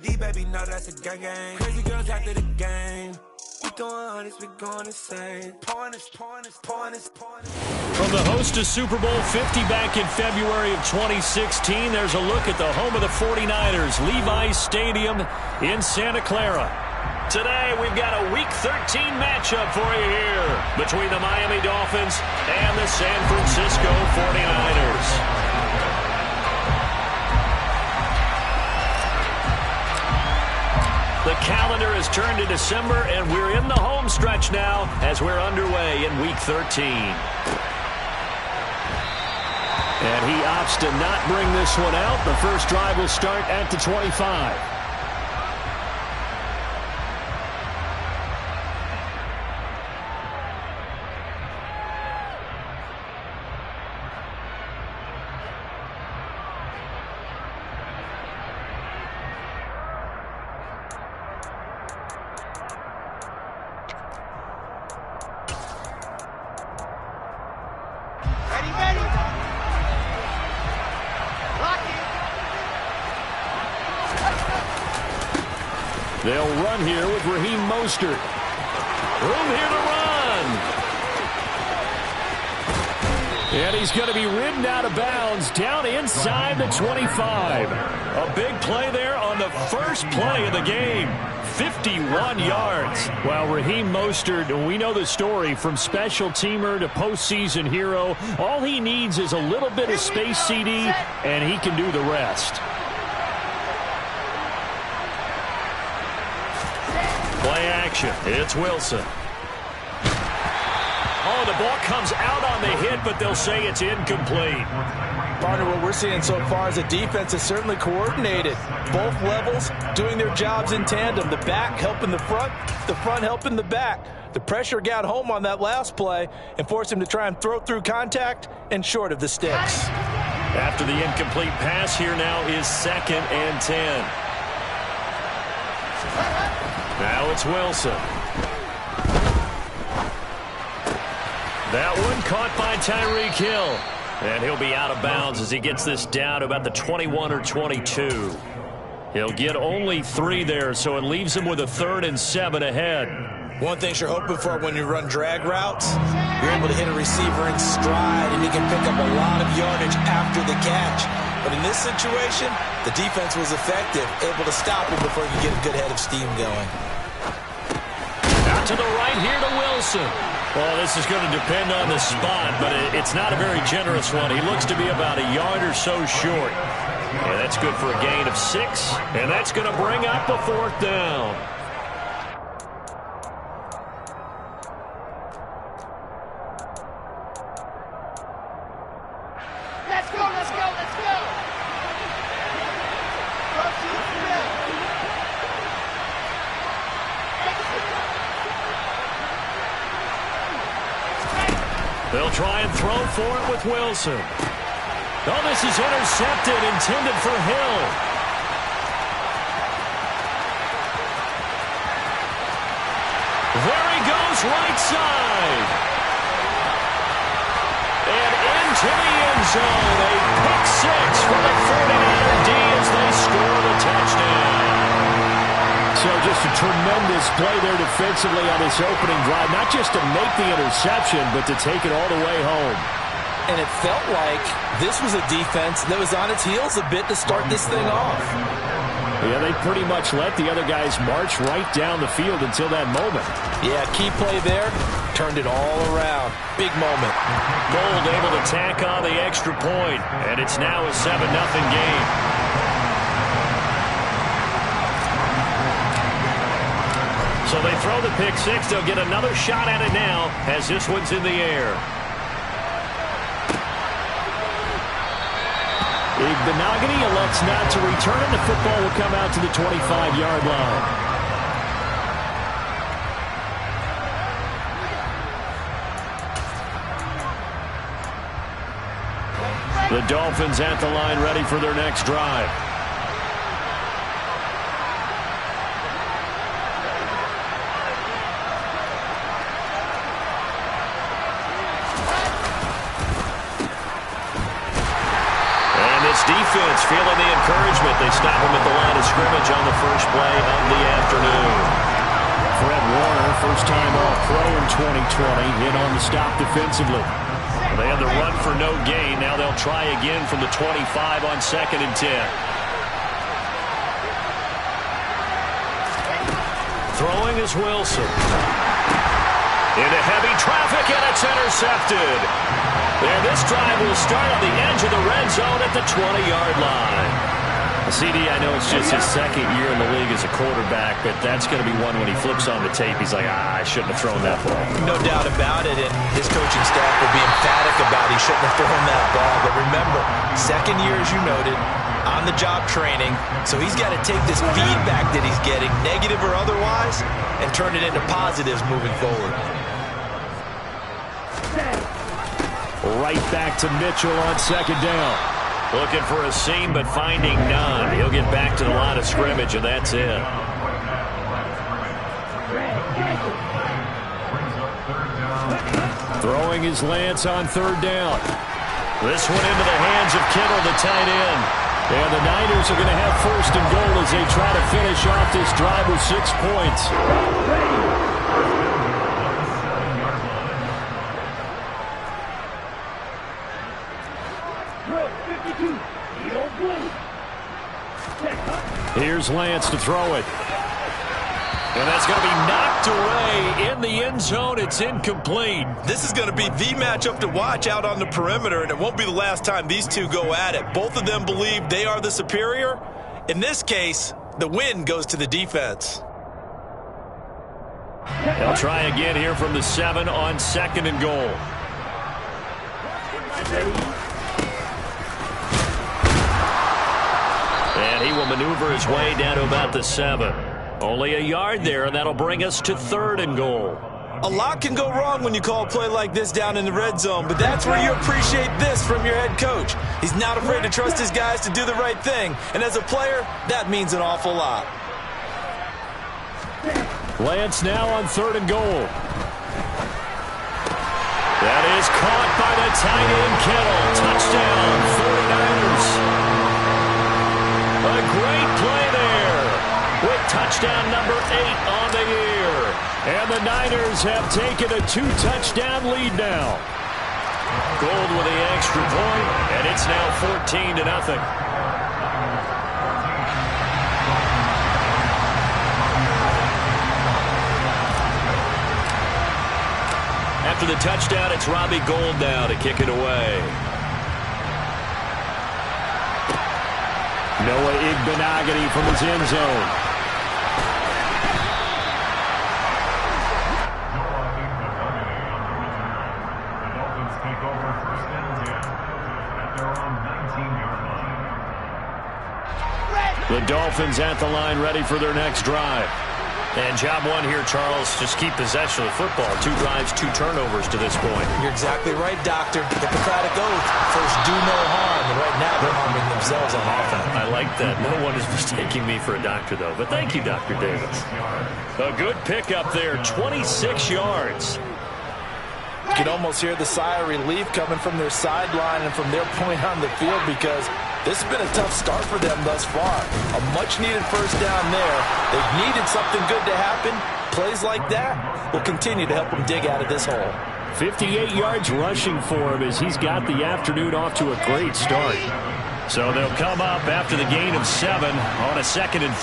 These baby know that's a gang. Crazy girls after the game. We throwing hundreds, we going insane. Pointers. From the host to Super Bowl 50 back in February of 2016, there's a look at the home of the 49ers, Levi's Stadium in Santa Clara. Today, we've got a Week 13 matchup for you here between the Miami Dolphins and the San Francisco 49ers. The calendar has turned to December, and we're in the home stretch now as we're underway in Week 13. And he opts to not bring this one out. The first drive will start at the 25. They'll run here with Raheem Mostert. Room here to run. And he's going to be ridden out of bounds down inside the 25. A big play there on the first play of the game. 51 yards. While Raheem Mostert, we know the story, from special teamer to postseason hero. All he needs is a little bit of space, CD, and he can do the rest. Play action. It's Wilson. Oh, the ball comes out on the hit, but they'll say it's incomplete. Partner, what we're seeing so far is a defense is certainly coordinated. Both levels doing their jobs in tandem. The back helping the front helping the back. The pressure got home on that last play and forced him to try and throw through contact and short of the sticks. After the incomplete pass, here now is 2nd and 10. Now it's Wilson. That one caught by Tyreek Hill. And he'll be out of bounds as he gets this down to about the 21 or 22. He'll get only 3 there, so it leaves him with a 3rd and 7 ahead. One thing you're hoping for when you run drag routes, you're able to hit a receiver in stride, and he can pick up a lot of yardage after the catch. But in this situation, the defense was effective, able to stop him before he could get a good head of steam going. Out to the right here to Wilson. Well, this is going to depend on the spot, but it's not a very generous one. He looks to be about a yard or so short. And that's good for a gain of 6, and that's going to bring up a 4th down. Let's go, let's go, let's go! They'll try and throw for it with Wilson. Oh, this is intercepted, intended for Hill. There he goes, right side. And into the end zone. A pick 6 for the 49er D as they score the touchdown. So just a tremendous play there defensively on this opening drive. Not just to make the interception, but to take it all the way home. And it felt like this was a defense that was on its heels a bit to start this thing off. Yeah, they pretty much let the other guys march right down the field until that moment. Yeah, key play there, turned it all around. Big moment. Gold able to tack on the extra point, and it's now a 7-0 game. So they throw the pick 6. They'll get another shot at it now as this one's in the air. Igbenogany elects not to return. The football will come out to the 25-yard line. The Dolphins at the line ready for their next drive. Defense feeling the encouragement. They stop him at the line of scrimmage scrimmage on the first play of the afternoon. Fred Warner, first time All-Pro in 2020, in on the stop defensively. They had the run for no gain. Now they'll try again from the 25 on 2nd and 10. Throwing is Wilson. Into heavy traffic, and it's intercepted. And this drive will start on the edge of the red zone at the 20-yard line. CD, I know it's just his second year in the league as a quarterback, but that's going to be one when he flips on the tape. He's like, I shouldn't have thrown that ball. No doubt about it, and his coaching staff will be emphatic about he shouldn't have thrown that ball. But remember, second year, as you noted, on-the-job training, so he's got to take this feedback that he's getting, negative or otherwise, and turn it into positives moving forward. Right back to Mitchell on 2nd down. Looking for a seam, but finding none. He'll get back to the line of scrimmage, and that's it. Throwing is Lance on 3rd down. This one into the hands of Kittle, the tight end. And the Niners are going to have 1st and goal as they try to finish off this drive with 6 points. Here's Lance to throw it. And that's going to be knocked away in the end zone. It's incomplete. This is going to be the matchup to watch out on the perimeter, and it won't be the last time these two go at it. Both of them believe they are the superior. In this case, the win goes to the defense. They'll try again here from the 7 on 2nd and goal. And he will maneuver his way down to about the 7. Only a yard there, and that'll bring us to 3rd and goal. A lot can go wrong when you call a play like this down in the red zone, but that's where you appreciate this from your head coach. He's not afraid to trust his guys to do the right thing, and as a player, that means an awful lot. Lance now on 3rd and goal. That is caught by the tight end, Kittle. Touchdown, 49ers. A great play there with touchdown number 8 on the year. And the Niners have taken a 2-touchdown lead now. Gold with the extra point, and it's now 14-0. After the touchdown, it's Robbie Gould now to kick it away. Noah Igbenogany from his end zone. The Dolphins at the line, ready for their next drive. And job one here, Charles, just keep possession of the football. 2 drives, 2 turnovers to this point. You're exactly right, Doctor. Hippocratic oath. First, do no harm. And right now, they're harming themselves on offense. I like that. No one is mistaking me for a doctor, though. But thank you, Dr. Davis. A good pickup there, 26 yards. You can almost hear the sigh of relief coming from their sideline and from their point on the field because this has been a tough start for them thus far. A much-needed first down there. They've needed something good to happen. Plays like that will continue to help them dig out of this hole. 58 yards rushing for him as he's got the afternoon off to a great start. So they'll come up after the gain of 7 on a 2nd and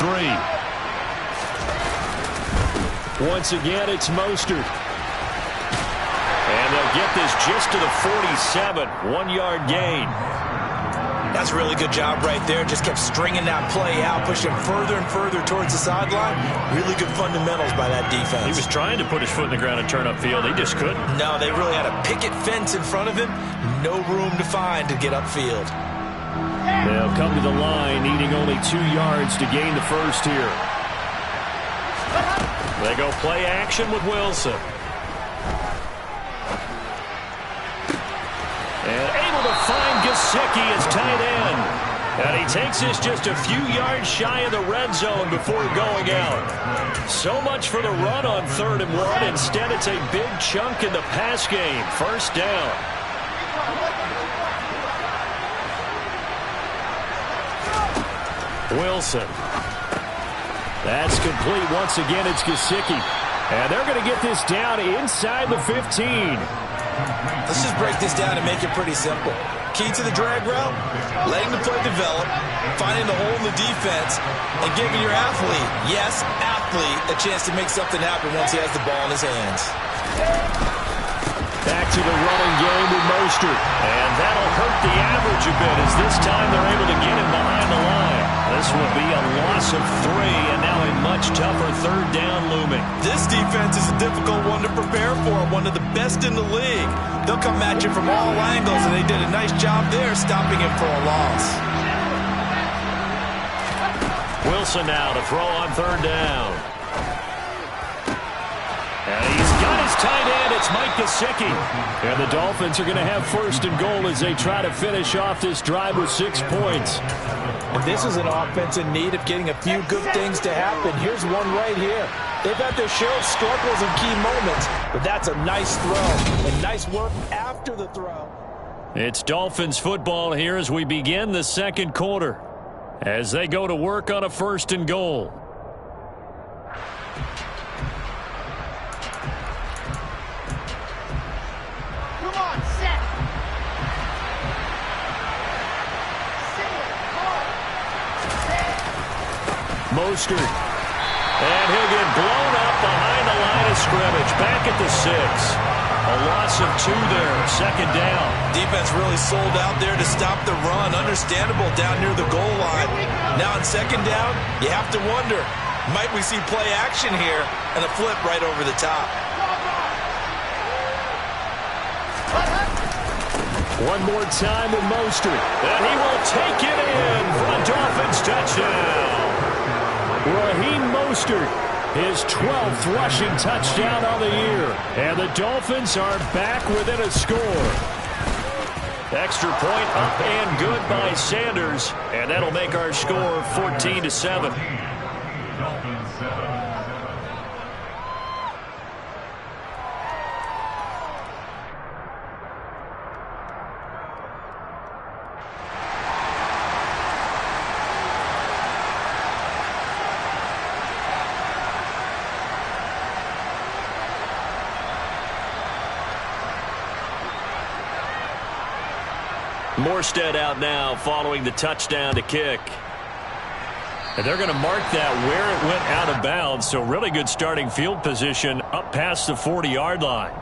3. Once again, it's Mostert. And they'll get this just to the 47. 1-yard gain. That's a really good job right there. Just kept stringing that play out, pushing further and further towards the sideline. Really good fundamentals by that defense. He was trying to put his foot in the ground and turn upfield. He just couldn't. No, they really had a picket fence in front of him. No room to find to get upfield. They'll come to the line, needing only 2 yards to gain the first here. They go play action with Wilson. And able to find Gesicki as tight end. And he takes this just a few yards shy of the red zone before going out. So much for the run on 3rd and 1. Instead, it's a big chunk in the pass game. First down. Wilson. That's complete once again. It's Gesicki. And they're going to get this down inside the 15. Let's just break this down and make it pretty simple. Key to the drag route, letting the play develop, finding the hole in the defense, and giving your athlete, yes, athlete, a chance to make something happen once he has the ball in his hands. Back to the running game with Mostert. And that'll hurt the average a bit as this time they're able to get him behind the line. This will be a loss of 3 and now a much tougher third down looming. This defense is a difficult one to prepare for, one of the best in the league. They'll come at you from all angles, and they did a nice job there stopping him for a loss. Wilson now to throw on third down. And he's got his tight end. It's Mike Gesicki. And the Dolphins are going to have first and goal as they try to finish off this drive with 6 points. And this is an offense in need of getting a few good things to happen. Here's one right here. They've had their share of struggles in key moments, but that's a nice throw and nice work after the throw. It's Dolphins football here as we begin the second quarter as they go to work on a first and goal. Mostert. And he'll get blown up behind the line of scrimmage. Back at the 6. A loss of 2 there. Second down. Defense really sold out there to stop the run. Understandable down near the goal line. Now on second down, you have to wonder, might we see play action here and a flip right over the top? One more time with Mostert. And he will take it in for a Dolphins touchdown. Raheem Mostert, his 12th rushing touchdown on the year. And the Dolphins are back within a score. Extra point up and good by Sanders. And that'll make our score 14-7. Morstead out now following the touchdown to kick. And they're going to mark that where it went out of bounds. So really good starting field position up past the 40-yard line.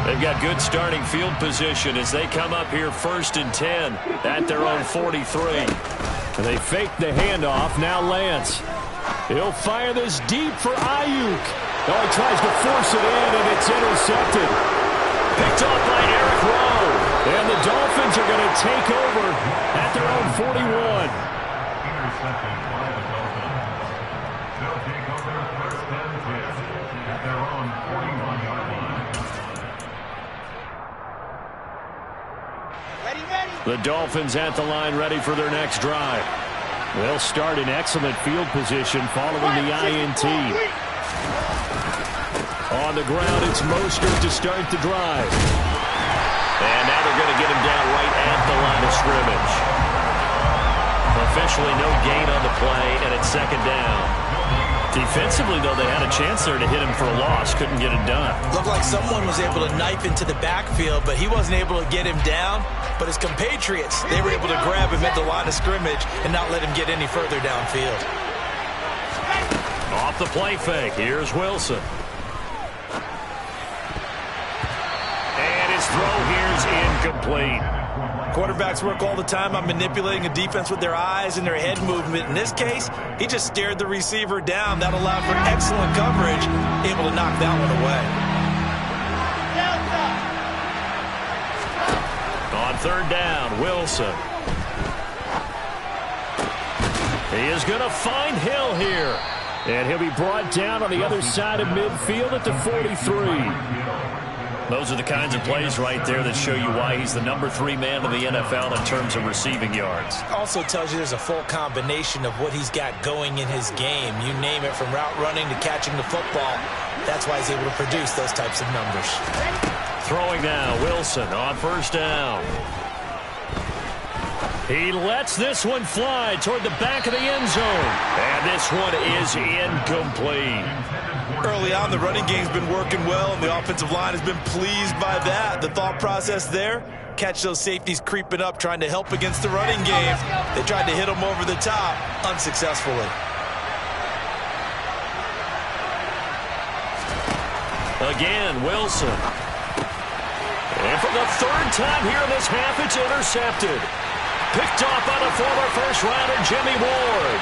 They've got good starting field position as they come up here first and 10 at their own 43. And they fake the handoff. Now Lance. He'll fire this deep for Ayuk. Oh, he tries to force it in, and it's intercepted. Picked off by Eric Rowe. And the Dolphins are going to take over at their own 41. Intercepted by the Dolphins. They'll take over first and 10 at their own 41-yard line. The Dolphins at the line ready for their next drive. They'll start in excellent field position following the INT. On the ground, it's Mostert to start the drive. And now they're going to get him down right at the line of scrimmage. Officially no gain on the play, and it's second down. Defensively, though, they had a chance there to hit him for a loss. Couldn't get it done. Looked like someone was able to knife into the backfield, but he wasn't able to get him down. But his compatriots, they were able to grab him at the line of scrimmage and not let him get any further downfield. Off the play fake, here's Wilson. And his throw here's incomplete. Quarterbacks work all the time on manipulating a defense with their eyes and their head movement. In this case, he just stared the receiver down. That allowed for excellent coverage, able to knock that one away. On third down, Wilson. He is going to find Hill here. And he'll be brought down on the other side of midfield at the 43. Those are the kinds of plays right there that show you why he's the #3 man in the NFL in terms of receiving yards. Also tells you there's a full combination of what he's got going in his game. You name it, from route running to catching the football. That's why he's able to produce those types of numbers. Throwing now, Wilson on first down. He lets this one fly toward the back of the end zone. And this one is incomplete. Early on, the running game's been working well, and the offensive line has been pleased by that. The thought process there, catch those safeties creeping up, trying to help against the running game. They tried to hit them over the top, unsuccessfully. Again, Wilson. And for the third time here in this half, it's intercepted. Picked off by the former first-rounder Jimmy Ward.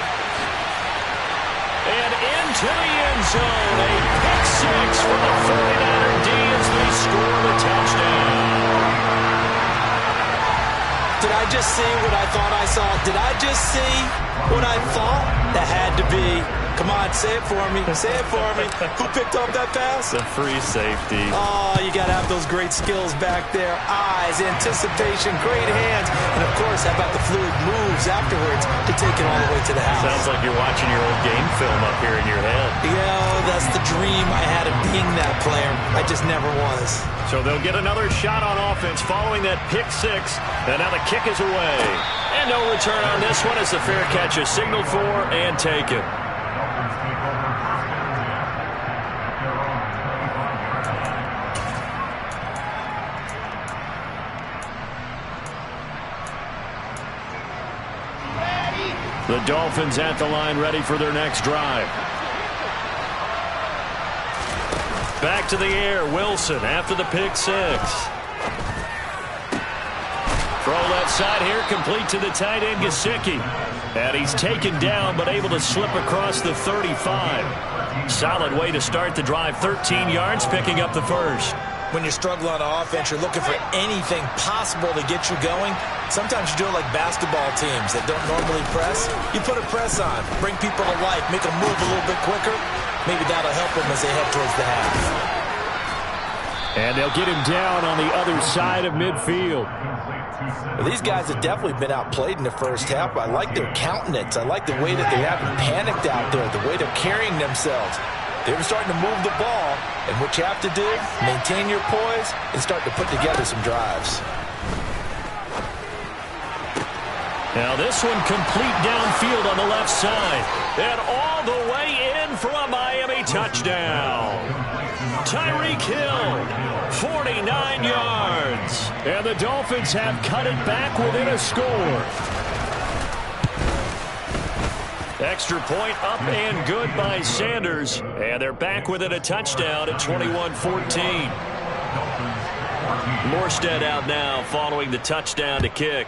And into the end zone, a pick six for the 49er D as they score the touchdown. Did I just see what I thought I saw? Did I just see what I thought? That had to be. Come on, say it for me. Say it for me. Who picked up that pass? The free safety. Oh, you got to have those great skills back there. Eyes, anticipation, great hands. And, of course, how about the fluid moves afterwards to take it all the way to the house? Sounds like you're watching your old game film up here in your head. Yeah, that's the dream I had of being that player. I just never was. So they'll get another shot on offense following that pick six. And now the kick is away. And no return on this one as the fair catch is signaled for and taken. The Dolphins at the line, ready for their next drive. Back to the air, Wilson after the pick six. Throw left side here, complete to the tight end, Gesicki. And he's taken down, but able to slip across the 35. Solid way to start the drive, 13 yards, picking up the first. When you're struggling on offense, you're looking for anything possible to get you going. Sometimes you do it like basketball teams that don't normally press. You put a press on, bring people to life, make them move a little bit quicker. Maybe that'll help them as they head towards the half. And they'll get him down on the other side of midfield. Well, these guys have definitely been outplayed in the first half. I like their countenance. I like the way that they haven't panicked out there, the way they're carrying themselves. They're starting to move the ball, and what you have to do, maintain your poise and start to put together some drives. Now this one complete downfield on the left side. And all the way in for a Miami touchdown. Tyreek Hill, 49 yards. And the Dolphins have cut it back within a score. Extra point up and good by Sanders. And they're back within a touchdown at 21-14. Morstead out now following the touchdown to kick.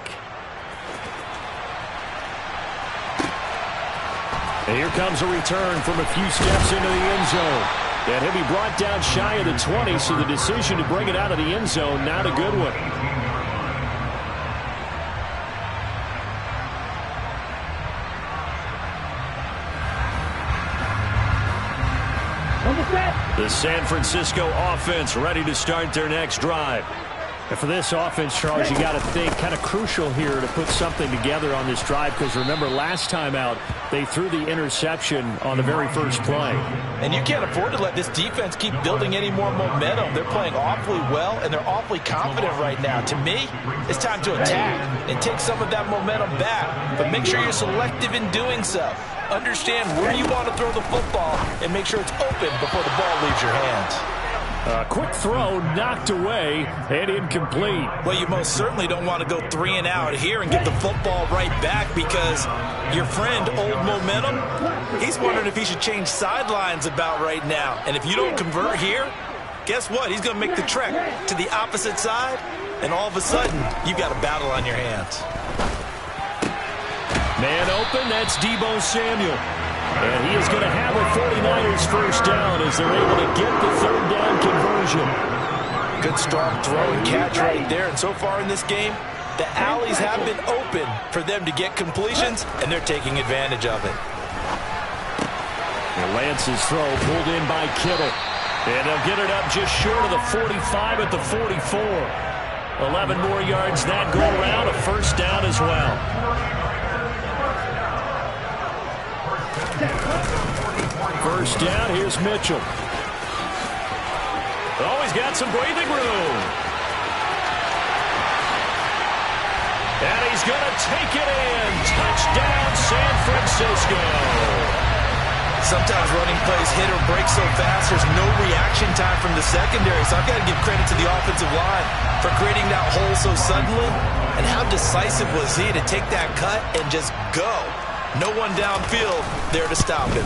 And here comes a return from a few steps into the end zone. And he'll be brought down shy of the 20, so the decision to bring it out of the end zone, not a good one. The San Francisco offense ready to start their next drive. And for this offense, Charles, you got to think kind of crucial here to put something together on this drive, because remember last time out they threw the interception on the very first play. And you can't afford to let this defense keep building any more momentum. They're playing awfully well, and they're awfully confident right now. To me, it's time to attack and take some of that momentum back. But make sure you're selective in doing so. Understand where you want to throw the football and make sure it's open before the ball leaves your hands. A quick throw knocked away and incomplete. Well, you most certainly don't want to go 3 and out here and get the football right back, because your friend, Old Momentum, he's wondering if he should change sidelines about right now. And if you don't convert here, guess what? He's going to make the trek to the opposite side, and all of a sudden, you've got a battle on your hands. Man open, that's Deebo Samuel. And he is going to have a 49ers first down as they're able to get the third down conversion. Good strong throw and catch right there. And so far in this game, the alleys have been open for them to get completions, and they're taking advantage of it. And Lance's throw pulled in by Kittle. And they'll get it up just short of the 45 at the 44. 11 more yards that go around, a first down as well. First down, here's Mitchell. Oh, he's got some breathing room. And he's going to take it in. Touchdown, San Francisco. Sometimes running plays hit or break so fast, there's no reaction time from the secondary. So I've got to give credit to the offensive line for creating that hole so suddenly. And how decisive was he to take that cut and just go? No one downfield there to stop him.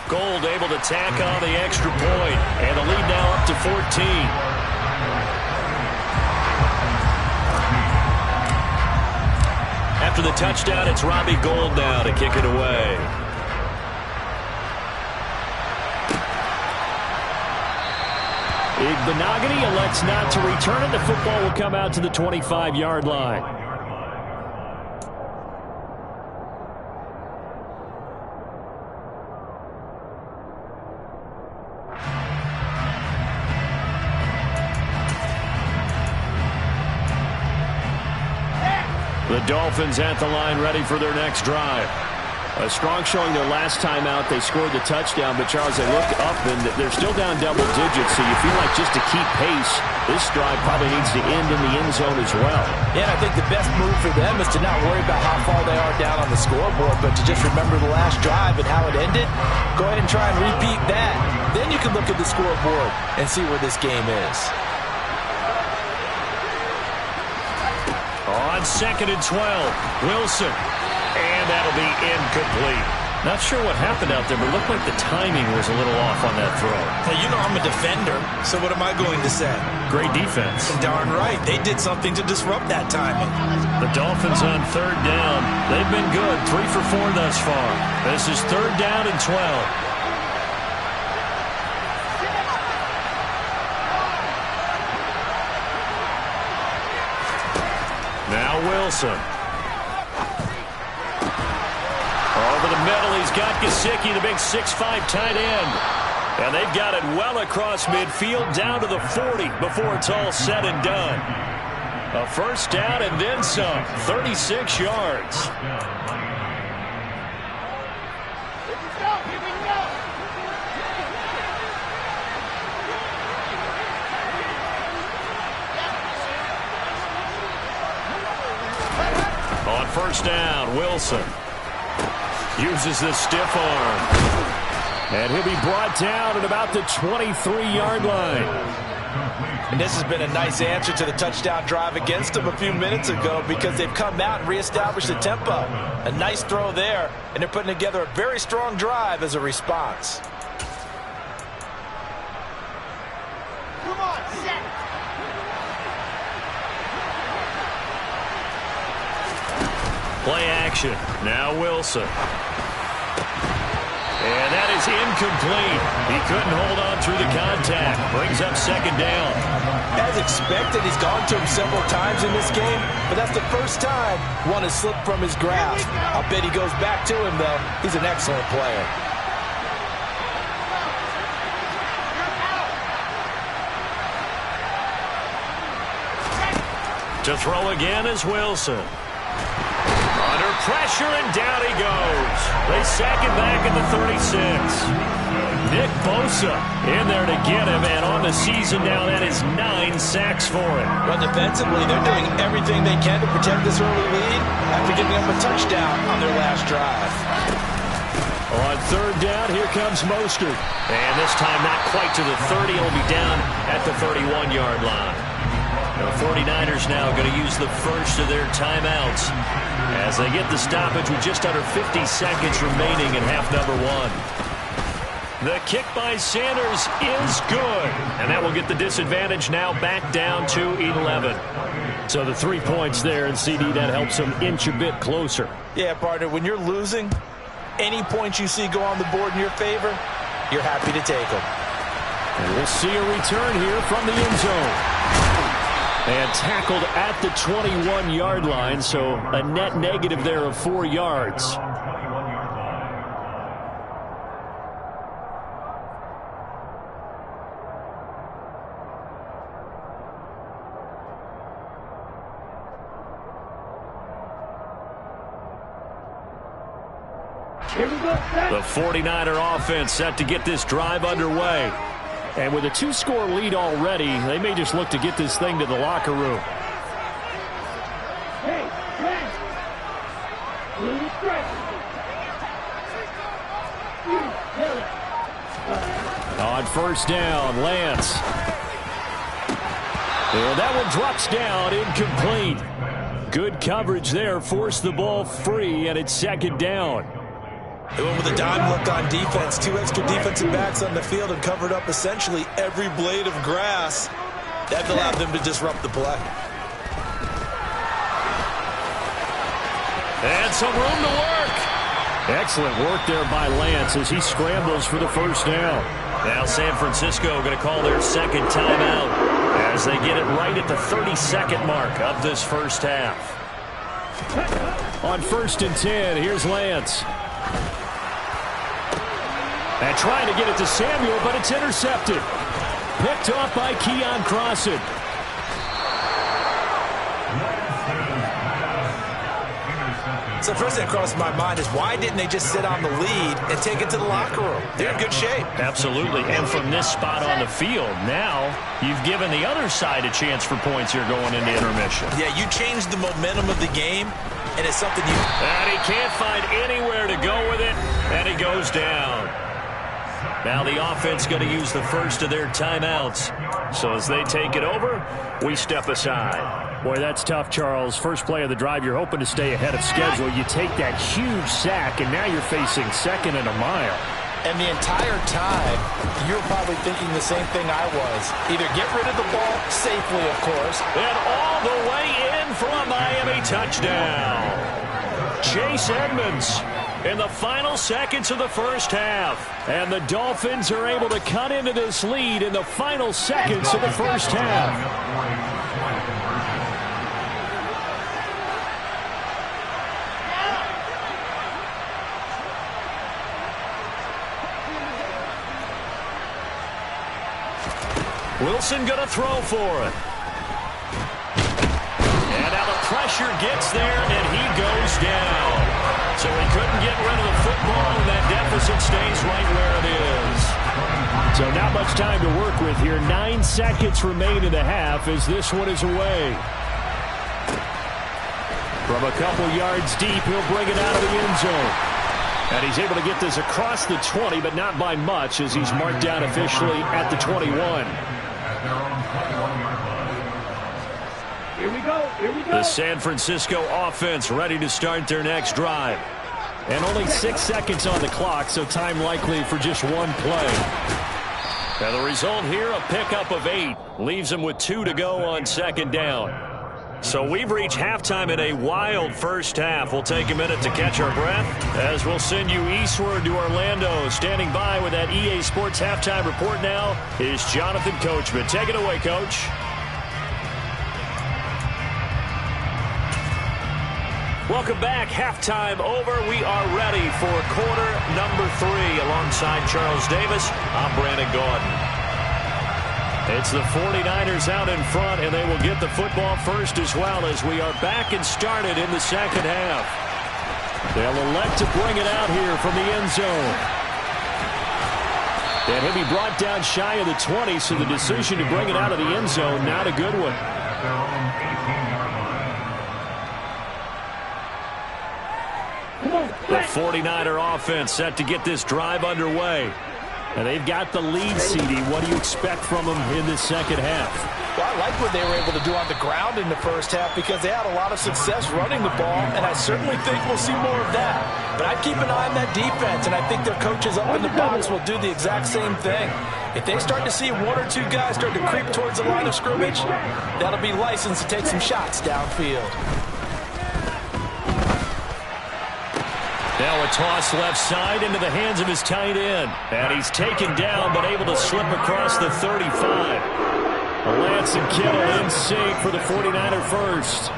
Gold able to tack on the extra point. And the lead now up to 14. After the touchdown, it's Robbie Gould now to kick it away. Igbenogany elects not to return it. The football will come out to the 25-yard line. The Dolphins at the line ready for their next drive. A strong showing their last time out. They scored the touchdown, but Charles, they look up and they're still down double digits, so you feel like just to keep pace, this drive probably needs to end in the end zone as well. Yeah, I think the best move for them is to not worry about how far they are down on the scoreboard, but to just remember the last drive and how it ended. Go ahead and try and repeat that. Then you can look at the scoreboard and see where this game is. On 2nd and 12, Wilson. And that'll be incomplete. Not sure what happened out there, but it looked like the timing was a little off on that throw. Well, you know I'm a defender, so what am I going to say? Great defense. Darn right. They did something to disrupt that timing. The Dolphins on 3rd down. They've been good, 3 for 4 thus far. This is 3rd down and 12. Now Wilson. Over the middle, he's got Gesicki, the big 6'5" tight end. And they've got it well across midfield, down to the 40 before it's all said and done. A first down and then some, 36 yards. On first down, Wilson uses the stiff arm. And he'll be brought down at about the 23-yard line. And this has been a nice answer to the touchdown drive against them a few minutes ago because they've come out and reestablished the tempo. A nice throw there, and they're putting together a very strong drive as a response. Come on, set. Play action. Now Wilson. And that is incomplete. He couldn't hold on through the contact. Brings up 2nd down. As expected, he's gone to him several times in this game, but that's the first time one has slipped from his grasp. I'll bet he goes back to him, though. He's an excellent player. To throw again is Wilson. Under pressure, and down he goes. They sack him back at the 36. Nick Bosa in there to get him, and on the season now, that is 9 sacks for him. Well, defensively, they're doing everything they can to protect this early lead after giving up a touchdown on their last drive. On 3rd down, here comes Mostert. And this time not quite to the 30. He'll be down at the 31-yard line. The 49ers now going to use the first of their timeouts as they get the stoppage with just under 50 seconds remaining in half number 1. The kick by Sanders is good, and that will get the disadvantage now back down to 11. So the 3 points there, and CD, that helps them inch a bit closer. Yeah, partner, when you're losing, any points you see go on the board in your favor, you're happy to take them. And we'll see a return here from the end zone. And tackled at the 21-yard line, so a net negative there of 4 yards. The 49er offense set to get this drive underway. And with a 2-score lead already, they may just look to get this thing to the locker room. On first down, Lance. And that one drops down, incomplete. Good coverage there, forced the ball free, and it's second down. They went with a dime look on defense. 2 extra defensive backs on the field and covered up essentially every blade of grass. That allowed them to disrupt the play. And some room to work. Excellent work there by Lance as he scrambles for the first down. Now San Francisco going to call their second timeout as they get it right at the 32nd mark of this first half. On 1st and 10, here's Lance. And trying to get it to Samuel, but it's intercepted. Picked off by Keon Crossan. So first thing that crossed my mind is why didn't they just sit on the lead and take it to the locker room? They're in good shape. Absolutely. And from this spot on the field, now you've given the other side a chance for points here going into intermission. Yeah, you changed the momentum of the game, and it's something you... And he can't find anywhere to go with it, and he goes down. Now the offense going to use the first of their timeouts. So as they take it over, we step aside. Boy, that's tough, Charles. First play of the drive, you're hoping to stay ahead of schedule. You take that huge sack, and now you're facing 2nd and a mile. And the entire time, you're probably thinking the same thing I was. Either get rid of the ball safely, of course. And all the way in for a Miami touchdown. Chase Edmonds in the final seconds of the first half. And the Dolphins are able to cut into this lead in the final seconds of the first half. Wilson going to throw for it. And now the pressure gets there, and he goes down. So he couldn't get rid of the football, and that deficit stays right where it is. So not much time to work with here. 9 seconds remain in the half as this one is away. From a couple yards deep, he'll bring it out of the end zone. And he's able to get this across the 20, but not by much as he's marked down officially at the 21. Here we go. The San Francisco offense ready to start their next drive. And only 6 seconds on the clock, so time likely for just one play. Now the result here, a pickup of 8. Leaves them with 2 to go on second down. So we've reached halftime in a wild first half. We'll take a minute to catch our breath as we'll send you eastward to Orlando. Standing by with that EA Sports halftime report now is Jonathan Coachman. Take it away, Coach. Welcome back. Halftime over. We are ready for quarter number 3. Alongside Charles Davis, I'm Brandon Gaudin. It's the 49ers out in front, and they will get the football first as well as we are back and started in the second half. They'll elect to bring it out here from the end zone. And he'll be brought down shy of the 20, so the decision to bring it out of the end zone, not a good one. The 49er offense set to get this drive underway. And they've got the lead, CD. What do you expect from them in this second half? Well, I like what they were able to do on the ground in the first half because they had a lot of success running the ball, and I certainly think we'll see more of that. But I'd keep an eye on that defense, and I think their coaches up in the box will do the exact same thing. If they start to see 1 or 2 guys start to creep towards the line of scrimmage, that'll be licensed to take some shots downfield. Now a toss left side into the hands of his tight end. And he's taken down but able to slip across the 35. Lance and Kittle in sync for the 49er first.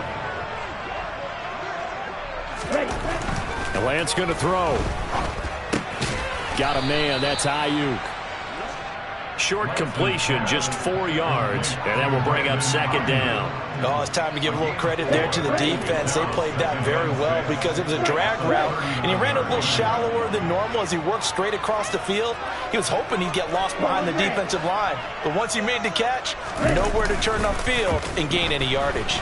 And Lance going to throw. Got a man. That's Ayuk. Short completion, just 4 yards, and that will bring up second down. Oh, it's time to give a little credit there to the defense. They played that very well because it was a drag route, and he ran a little shallower than normal as he worked straight across the field. He was hoping he'd get lost behind the defensive line, but once he made the catch, nowhere to turn upfield and gain any yardage.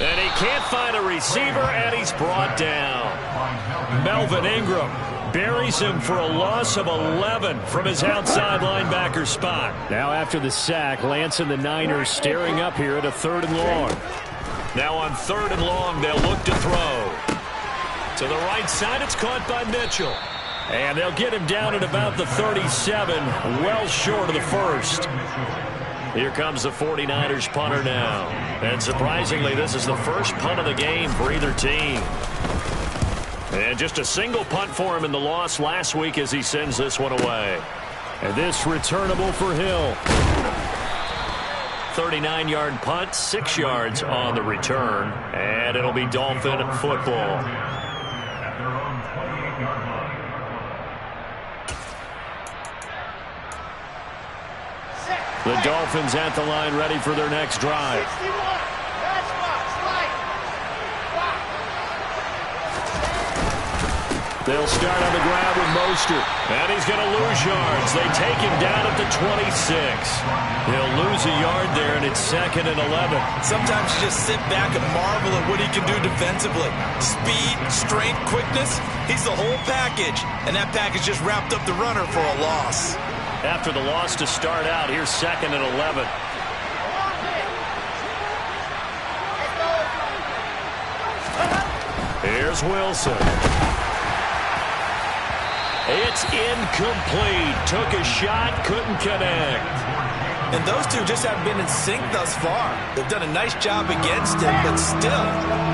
And he can't find a receiver, and he's brought down. Melvin Ingram buries him for a loss of 11 from his outside linebacker spot. Now after the sack, Lance and the Niners staring up here at a 3rd and long. Now on 3rd and long, they'll look to throw. To the right side, it's caught by Mitchell. And they'll get him down at about the 37, well short of the first. Here comes the 49ers punter now. And surprisingly, this is the first punt of the game for either team. And just a single punt for him in the loss last week as he sends this one away. And this returnable for Hill. 39-yard punt, 6 yards on the return. And it'll be Dolphin football. At their own 28-yard line. The Dolphins at the line ready for their next drive. They'll start on the ground with Mostert. And he's going to lose yards. They take him down at the 26. He'll lose a yard there, and it's 2nd and 11. Sometimes you just sit back and marvel at what he can do defensively. Speed, strength, quickness, he's the whole package. And that package just wrapped up the runner for a loss. After the loss to start out, here's 2nd and 11. Here's Wilson. It's incomplete. Took a shot, couldn't connect. And those two just haven't been in sync thus far. They've done a nice job against him, but still,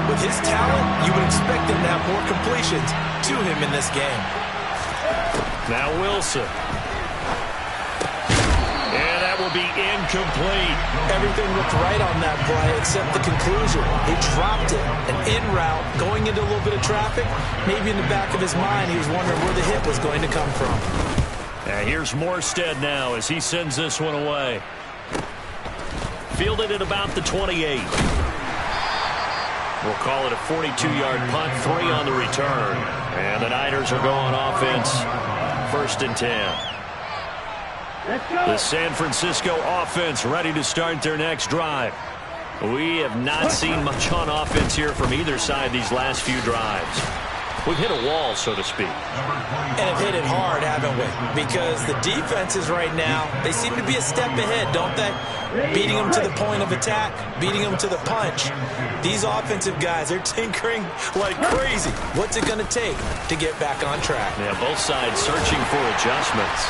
with his talent, you would expect him to have more completions to him in this game. Now Wilson. And that will be incomplete. Everything looked right on that play except the conclusion. He dropped it. An in route, going into a little bit of traffic. Maybe in the back of his mind, he was wondering where the hit was going to come from. And here's Morstead now as he sends this one away. Fielded at about the 28. We'll call it a 42-yard punt, 3 on the return. And the Niners are going offense, 1st and 10. The San Francisco offense ready to start their next drive. We have not seen much on offense here from either side these last few drives. We've hit a wall, so to speak. And have hit it hard, haven't we? Because the defenses right now, they seem to be a step ahead, don't they? Beating them to the point of attack, beating them to the punch. These offensive guys, they're tinkering like crazy. What's it going to take to get back on track? Yeah, both sides searching for adjustments.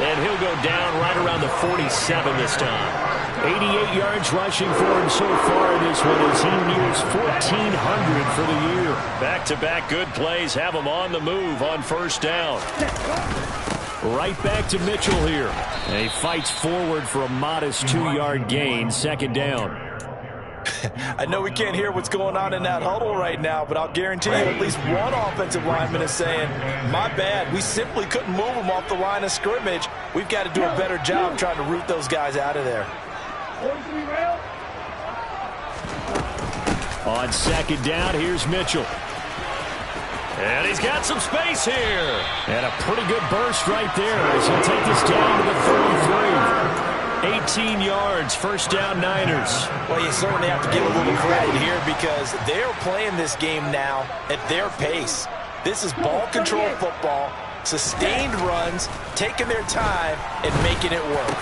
And he'll go down right around the 47 this time. 88 yards rushing for him so far in this one as he nears 1,400 for the year. Back-to-back good plays have him on the move on 1st down. Right back to Mitchell here. And he fights forward for a modest 2-yard gain, 2nd down. I know we can't hear what's going on in that huddle right now, but I'll guarantee you at least one offensive lineman is saying, my bad, we simply couldn't move them off the line of scrimmage. We've got to do a better job trying to root those guys out of there. On 2nd down, here's Mitchell. And he's got some space here. And a pretty good burst right there as he'll take this down to the 33. 18 yards, 1st down Niners. Well, you certainly have to give a little credit here because they're playing this game now at their pace. This is ball control football, sustained runs, taking their time, and making it work.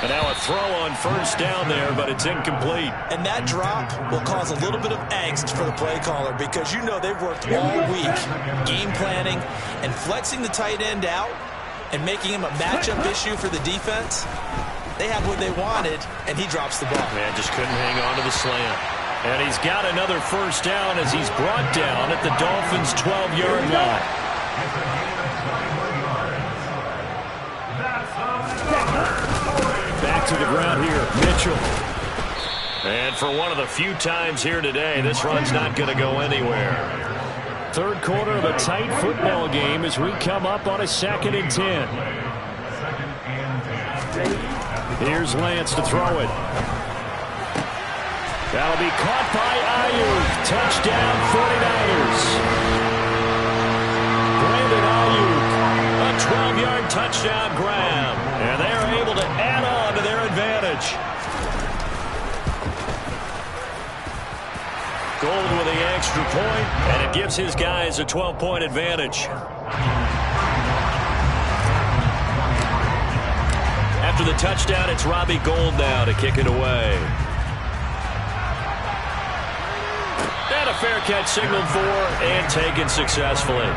And now a throw on 1st down there, but it's incomplete. And that drop will cause a little bit of angst for the play caller because you know they've worked all week game planning and flexing the tight end out and making him a matchup issue for the defense. They had what they wanted, and he drops the ball. Man, just couldn't hang on to the slant. And he's got another 1st down as he's brought down at the Dolphins' 12-yard line. Back to the ground here, Mitchell. And for one of the few times here today, this run's not going to go anywhere. 3rd quarter of a tight football game as we come up on a 2nd and 10. Here's Lance to throw it. That'll be caught by Ayuk. Touchdown, 49ers. Brandon Ayuk, a 12-yard touchdown grab. And they are able to add on to their advantage. Gold with the extra point, and it gives his guys a 12-point advantage. After the touchdown, it's Robbie Gould now to kick it away. And a fair catch signaled for and taken successfully.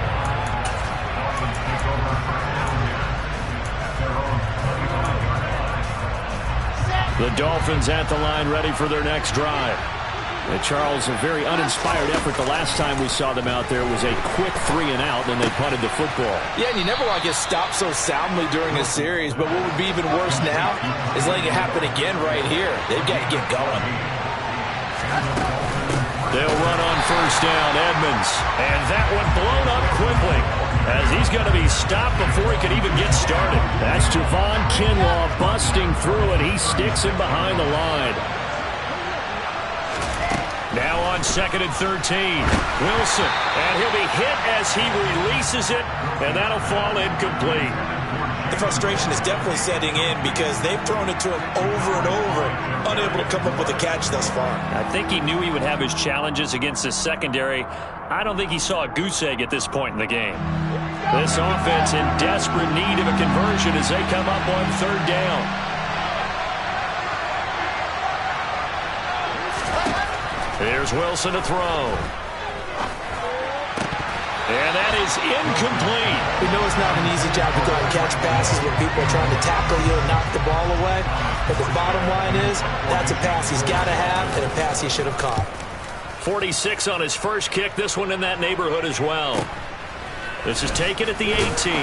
The Dolphins at the line ready for their next drive. Charles, a very uninspired effort. The last time we saw them out there was a quick 3-and-out, then they punted the football. Yeah, and you never want to get stopped so soundly during a series, but what would be even worse now is letting it happen again right here. They've got to get going. They'll run on first down, Edmonds. And that one blown up quickly as he's going to be stopped before he can even get started. That's Javon Kinlaw busting through, and he sticks him behind the line. Now on 2nd and 13, Wilson, and he'll be hit as he releases it, and that'll fall incomplete. The frustration is definitely setting in because they've thrown it to him over and over, unable to come up with a catch thus far. I think he knew he would have his challenges against his secondary. I don't think he saw a goose egg at this point in the game. This offense in desperate need of a conversion as they come up on 3rd down. Here's Wilson to throw. And that is incomplete. We know it's not an easy job to go and catch passes when people are trying to tackle you and knock the ball away. But the bottom line is, that's a pass he's got to have and a pass he should have caught. 46 on his first kick. This one in that neighborhood as well. This is taken at the 18.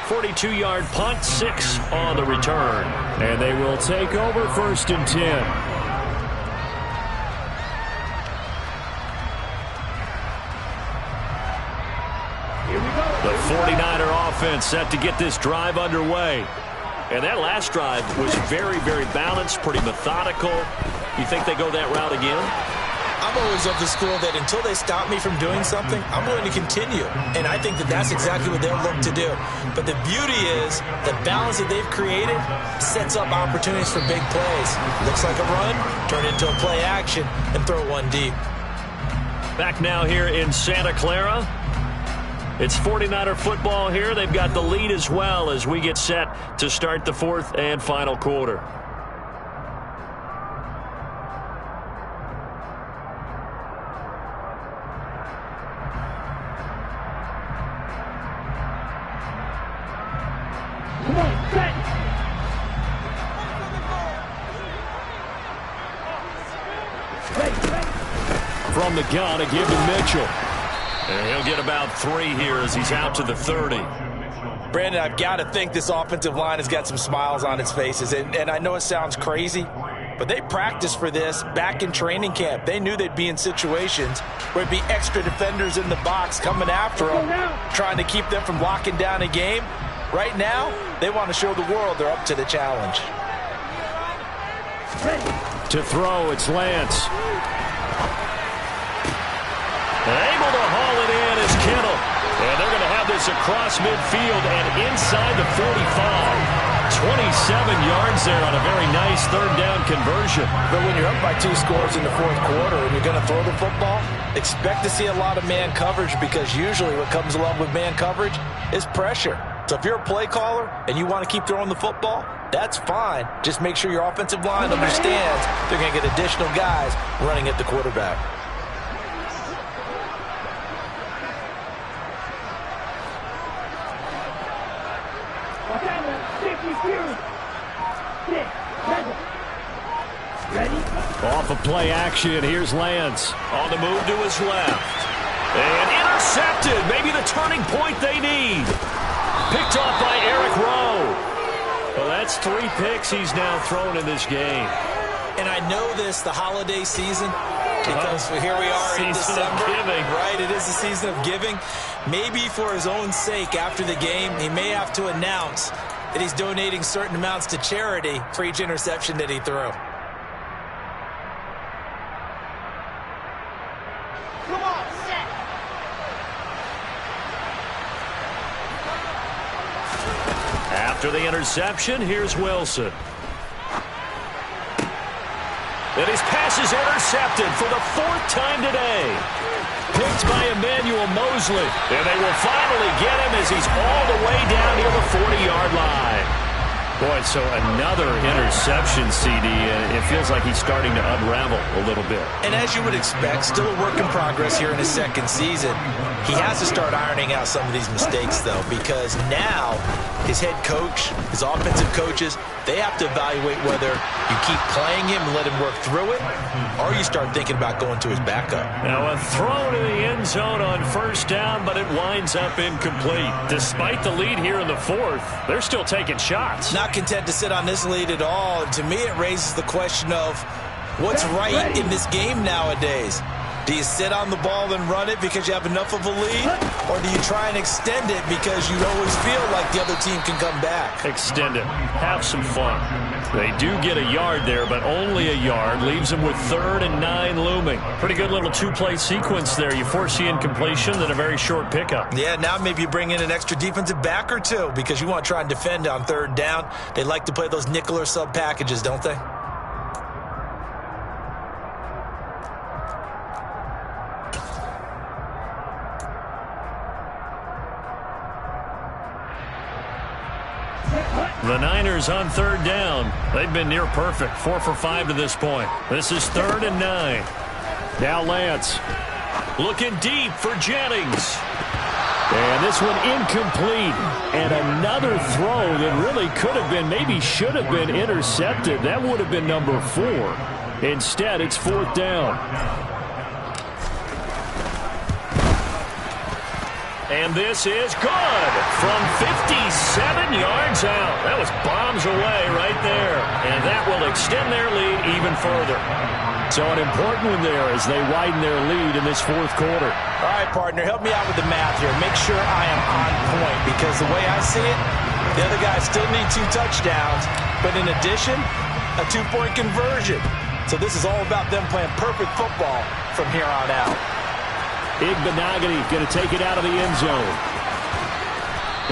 42-yard punt, 6 on the return. And they will take over 1st and 10. The 49er offense set to get this drive underway. And that last drive was very, very balanced, pretty methodical. You think they go that route again? I'm always of the school that until they stop me from doing something, I'm going to continue. And I think that that's exactly what they'll look to do. But the beauty is the balance that they've created sets up opportunities for big plays. Looks like a run, turn into a play action, and throw one deep. Back now here in Santa Clara. It's 49er football here. They've got the lead as well as we get set to start the 4th and final quarter. Come on, set. From the gun, a give to Mitchell. And he'll get about 3 here as he's out to the 30. Brandon, I've got to think this offensive line has got some smiles on its faces. And I know it sounds crazy, but they practiced for this back in training camp. They knew they'd be in situations where it'd be extra defenders in the box coming after them, trying to keep them from locking down a game. Right now, they want to show the world they're up to the challenge. To throw, it's Lance. Able to haul it in is Kittle. And they're going to have this across midfield and inside the 45. 27 yards there on a very nice 3rd down conversion. But when you're up by 2 scores in the 4th quarter and you're going to throw the football, expect to see a lot of man coverage because usually what comes along with man coverage is pressure. So if you're a play caller and you want to keep throwing the football, that's fine. Just make sure your offensive line understands they're going to get additional guys running at the quarterback. Off of play action, here's Lance. On the move to his left. And intercepted. Maybe the turning point they need. Picked off by Eric Rowe. Well, that's 3 picks he's now thrown in this game. And I know this, the holiday season, because here we are in December. Right, it is the season of giving. Maybe for his own sake after the game, he may have to announce that he's donating certain amounts to charity for each interception that he threw. Come on, set. After the interception, here's Wilson. And his pass is intercepted for the 4th time today. Picked by Emmanuel Mosley. And they will finally get him as he's all the way down near the 40-yard line. Boy, so another interception, CD. It feels like he's starting to unravel a little bit. And as you would expect, still a work in progress here in his second season. He has to start ironing out some of these mistakes, though, because now his head coach, his offensive coaches, they have to evaluate whether you keep playing him and let him work through it, or you start thinking about going to his backup. Now a throw to the end zone on 1st down, but it winds up incomplete. Despite the lead here in the 4th, they're still taking shots. Not content to sit on this lead at all. And to me, it raises the question of what's right in this game nowadays. Do you sit on the ball and run it because you have enough of a lead? Or do you try and extend it because you always feel like the other team can come back? Extend it. Have some fun. They do get a yard there, but only a yard. Leaves them with 3rd and 9 looming. Pretty good little 2-play sequence there. You force the incompletion, then a very short pickup. Yeah, now maybe you bring in an extra defensive back or two because you want to try and defend on 3rd down. They like to play those nickel or sub packages, don't they? The Niners on 3rd down. They've been near perfect. 4 for 5 to this point. This is 3rd and 9. Now Lance looking deep for Jennings. And this one incomplete. And another throw that really could have been, maybe should have been intercepted. That would have been number 4. Instead, it's 4th down. And this is good from 57 yards out. That was bombs away right there. And that will extend their lead even further. So an important one there as they widen their lead in this 4th quarter. All right, partner, help me out with the math here. Make sure I am on point because the way I see it, the other guys still need 2 touchdowns. But in addition, a 2-point conversion. So this is all about them playing perfect football from here on out. Igbenogany going to take it out of the end zone.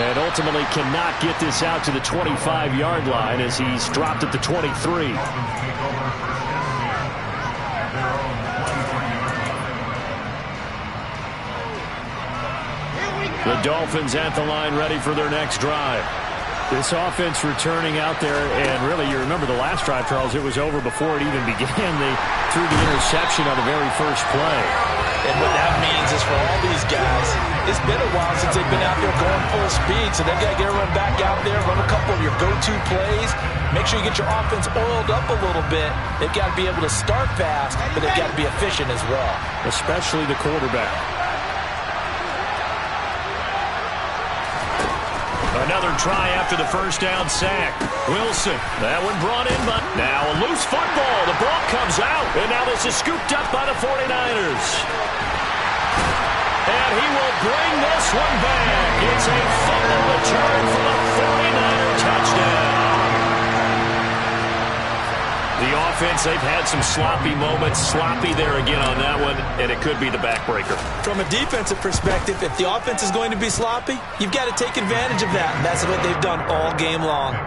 And ultimately cannot get this out to the 25-yard line as he's dropped at the 23. The Dolphins at the line ready for their next drive. This offense returning out there, and really, you remember the last drive, Charles, it was over before it even began. They threw the interception on the very first play. And what that means is for all these guys, it's been a while since they've been out there going full speed, so they've got to get everyone back out there, run a couple of your go-to plays, make sure you get your offense oiled up a little bit. They've got to be able to start fast, but they've got to be efficient as well. Especially the quarterback. Another try after the 1st down sack. Wilson, that one brought in, but now a loose football. The ball comes out, and now this is scooped up by the 49ers. And he will bring this one back. It's a fumble return for the 49er touchdown. The offense, they've had some sloppy moments. Sloppy there again on that one, and it could be the backbreaker. From a defensive perspective, if the offense is going to be sloppy, you've got to take advantage of that, and that's what they've done all game long.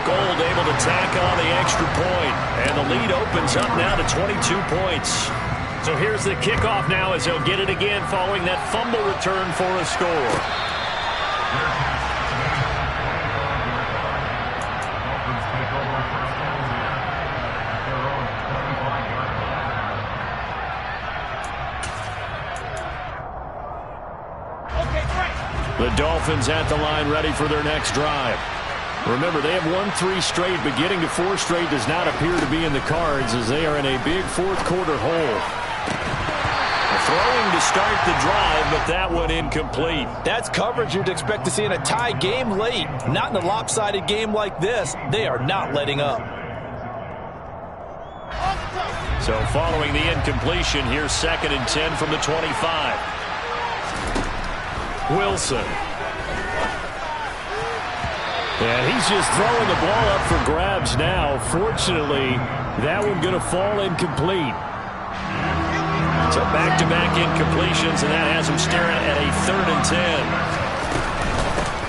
Gold able to tack on the extra point, and the lead opens up now to 22 points. So here's the kickoff now as they'll get it again following that fumble return for a score. The Dolphins at the line ready for their next drive. Remember, they have won 3 straight, but getting to 4 straight does not appear to be in the cards as they are in a big 4th quarter hole. Throwing to start the drive, but that one incomplete. That's coverage you'd expect to see in a tie game late. Not in a lopsided game like this. They are not letting up. So following the incompletion, here's 2nd and 10 from the 25. And he's just throwing the ball up for grabs now. Fortunately, that one going to fall incomplete. So back-to-back incompletions, and that has him staring at a 3rd and 10.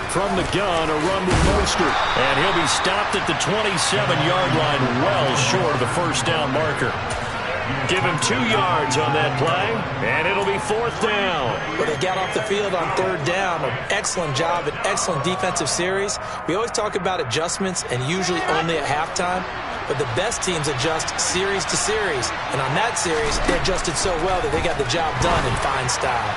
From the gun, a run with Mostert. And he'll be stopped at the 27-yard line, well short of the first down marker. Give him 2 yards on that play, and it'll be 4th down. But they got off the field on 3rd down. An excellent job, an excellent defensive series. We always talk about adjustments, and usually only at halftime. But the best teams adjust series to series. And on that series, they adjusted so well that they got the job done in fine style.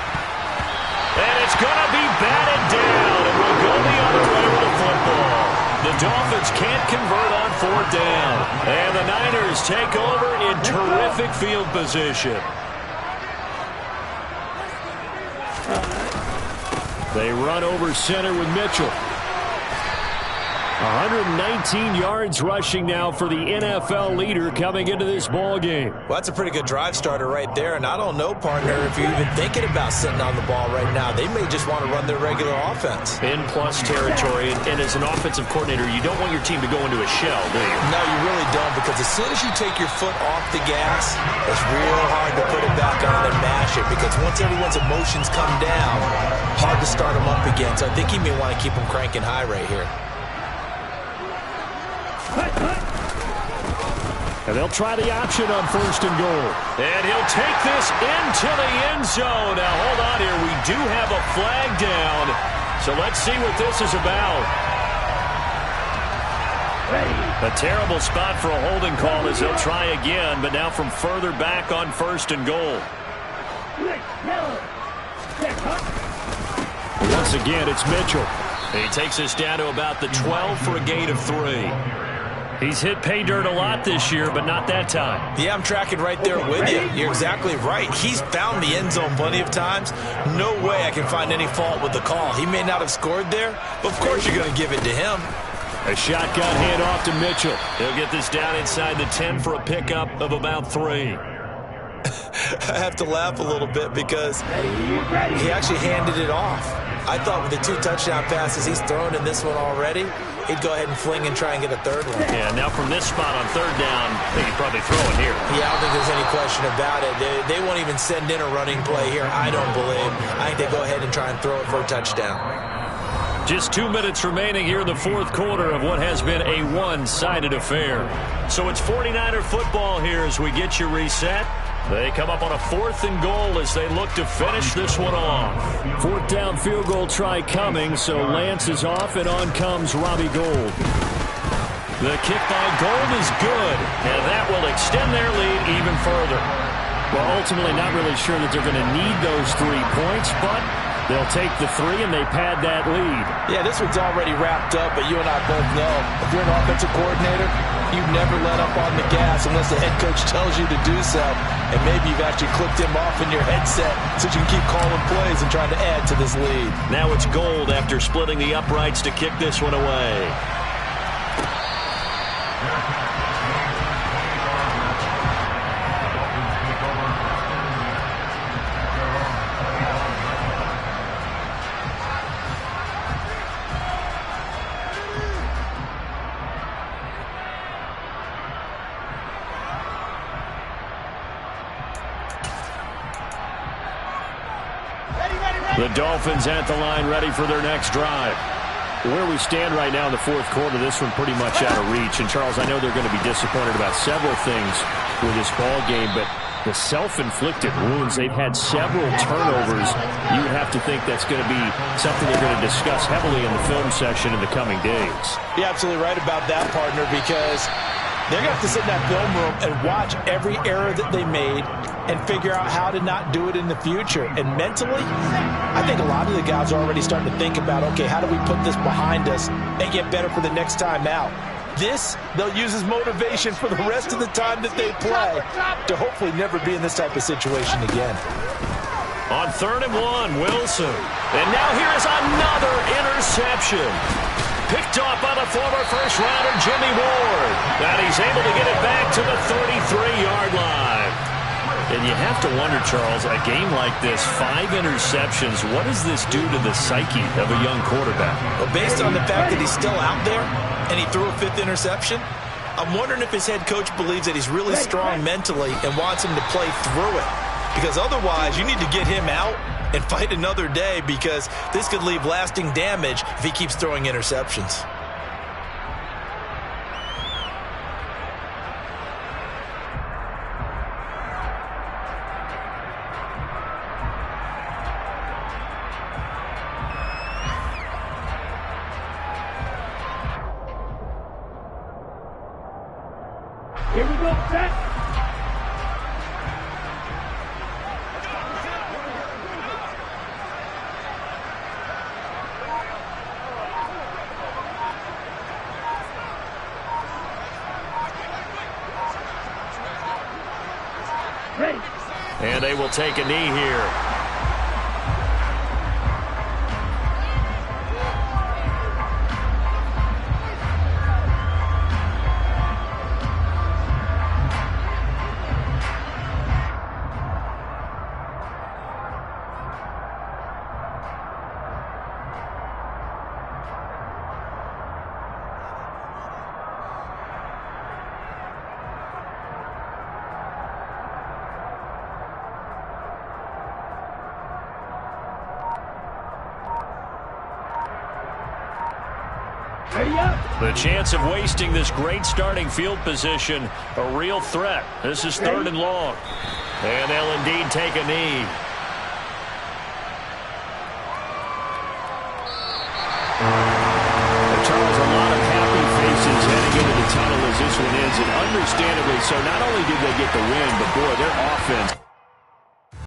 And it's going to be batted down, and we'll go the other way with the football. The Dolphins can't convert on 4th down. And the Niners take over in terrific field position. They run over center with Mitchell. 119 yards rushing now for the NFL leader coming into this ball game. Well, that's a pretty good drive starter right there. And I don't know, partner, if you're even thinking about sitting on the ball right now. They may just want to run their regular offense. In plus territory, and as an offensive coordinator, you don't want your team to go into a shell, do you? No, you really don't, because as soon as you take your foot off the gas, it's real hard to put it back on and mash it, because once everyone's emotions come down, hard to start them up again. So I think he may want to keep them cranking high right here. And they'll try the option on 1st and goal. And he'll take this into the end zone. Now, hold on here. We do have a flag down. So let's see what this is about. A terrible spot for a holding call as they'll try again, but now from further back on 1st and goal. Once again, it's Mitchell. He takes us down to about the 12 for a gain of 3. He's hit pay dirt a lot this year, but not that time. Yeah, I'm tracking right there with you. You're exactly right. He's found the end zone plenty of times. No way I can find any fault with the call. He may not have scored there, but of course you're going to give it to him. A shotgun handoff to Mitchell. He'll get this down inside the 10 for a pickup of about 3. I have to laugh a little bit because he actually handed it off. I thought with the 2 touchdown passes he's thrown in this one already, he'd go ahead and fling and try and get a 3rd one. Yeah, now from this spot on 3rd down, I think he'd probably throw it here. Yeah, I don't think there's any question about it. They won't even send in a running play here, I don't believe. I think they go ahead and try and throw it for a touchdown. Just 2 minutes remaining here in the 4th quarter of what has been a one-sided affair. So it's 49er football here as we get you reset. They come up on a 4th and goal as they look to finish this one off. 4th down field goal try coming, so Lance is off, and on comes Robbie Gould. The kick by Gould is good, and that will extend their lead even further. Well, ultimately not really sure that they're going to need those 3 points, but they'll take the 3 and they pad that lead. Yeah, this one's already wrapped up, but you and I both know if you're an offensive coordinator, you never let up on the gas unless the head coach tells you to do so. And maybe you've actually clicked him off in your headset so you can keep calling plays and trying to add to this lead. Now it's Gould after splitting the uprights to kick this one away. The Dolphins at the line ready for their next drive. Where we stand right now in the 4th quarter, this one pretty much out of reach. And, Charles, I know they're going to be disappointed about several things with this ball game, but the self-inflicted wounds, they've had several turnovers. You would have to think that's going to be something they're going to discuss heavily in the film session in the coming days. You're absolutely right about that, partner, because they're going to have to sit in that film room and watch every error that they made and figure out how to not do it in the future. And mentally, I think a lot of the guys are already starting to think about, okay, how do we put this behind us and get better for the next time out? This, they'll use as motivation for the rest of the time that they play to hopefully never be in this type of situation again. On 3rd and 1, Wilson. And now here is another interception. Picked off by the former first-rounder Jimmy Ward. And he's able to get it back to the 33-yard line. And you have to wonder, Charles, a game like this, 5 interceptions, what does this do to the psyche of a young quarterback? Well, based on the fact that he's still out there and he threw a 5th interception, I'm wondering if his head coach believes that he's really strong mentally and wants him to play through it. Because otherwise, you need to get him out and fight another day, because this could leave lasting damage if he keeps throwing interceptions. Here we go, set. Ready. And they will take a knee here. The chance of wasting this great starting field position, a real threat. This is 3rd and long. And they'll indeed take a knee. Charles, a lot of happy faces heading into the tunnel as this one is, and understandably so. Not only did they get the win, but boy, their offense